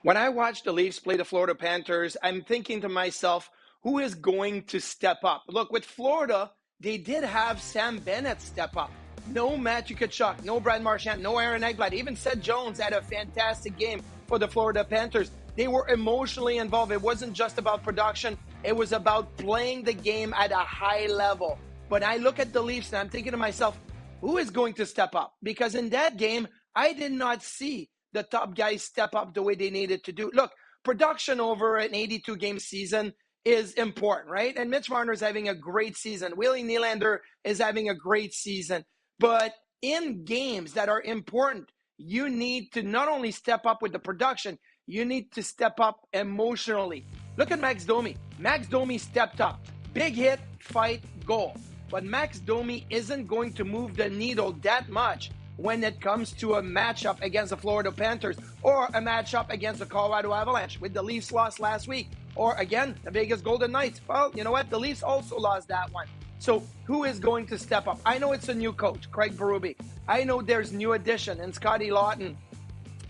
When I watch the Leafs play the Florida Panthers, I'm thinking to myself, who is going to step up? Look, with Florida, they did have Sam Bennett step up. No Matthew Tkachuk, no Brad Marchand, no Aaron Ekblad. Even Seth Jones had a fantastic game for the Florida Panthers. They were emotionally involved. It wasn't just about production. It was about playing the game at a high level. But I look at the Leafs and I'm thinking to myself, who is going to step up? Because in that game, I did not see the top guys step up the way they needed to do. Look, production over an 82-game season is important, right? And Mitch Marner is having a great season. Willie Nylander is having a great season. But in games that are important, you need to not only step up with the production, you need to step up emotionally. Look at Max Domi. Max Domi stepped up. Big hit, fight, goal. But Max Domi isn't going to move the needle that much when it comes to a matchup against the Florida Panthers or a matchup against the Colorado Avalanche with the Leafs lost last week. Or again, the Vegas Golden Knights. Well, you know what? The Leafs also lost that one. So who is going to step up? I know it's a new coach, Craig Berube. I know there's new addition and Scotty Lawton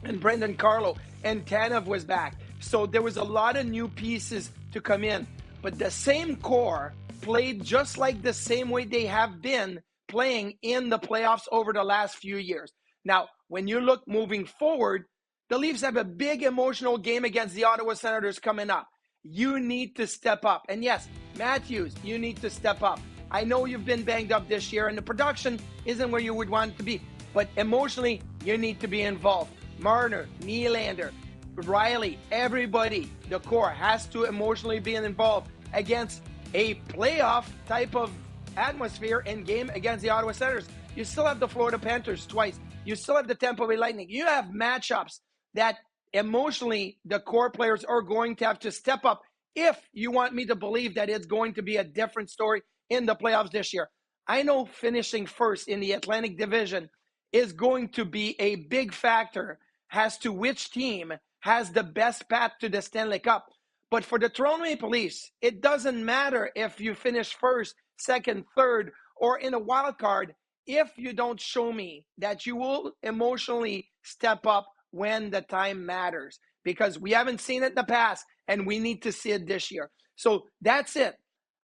and Brendan Carlo and Tanev was back. So there was a lot of new pieces to come in. But the same core played just like the same way they have been playing in the playoffs over the last few years. Now, when you look moving forward, the Leafs have a big emotional game against the Ottawa Senators coming up. You need to step up. And yes, Matthews, you need to step up. I know you've been banged up this year and the production isn't where you would want it to be, but emotionally, you need to be involved. Marner, Nylander, Riley, everybody, the core has to emotionally be involved against a playoff type of atmosphere in game against the Ottawa Senators. You still have the Florida Panthers twice. You still have the Tampa Bay Lightning. You have matchups that emotionally the core players are going to have to step up if you want me to believe that it's going to be a different story in the playoffs this year. I know finishing first in the Atlantic Division is going to be a big factor as to which team has the best path to the Stanley Cup. But for the Toronto Maple Leafs, it doesn't matter if you finish first, second, third, or in a wild card if you don't show me that you will emotionally step up when the time matters. Because we haven't seen it in the past, and we need to see it this year. So that's it.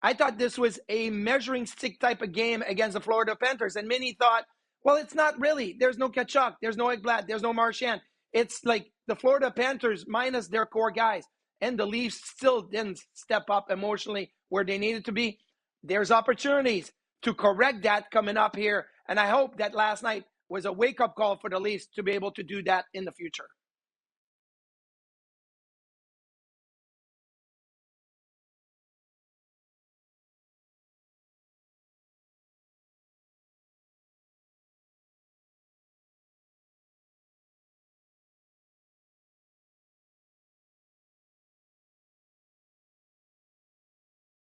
I thought this was a measuring stick type of game against the Florida Panthers, and many thought, well, it's not really. There's no Tkachuk, there's no Ekblad, there's no Marchand. It's like the Florida Panthers minus their core guys. And the Leafs still didn't step up emotionally where they needed to be. There's opportunities to correct that coming up here. And I hope that last night was a wake-up call for the Leafs to be able to do that in the future.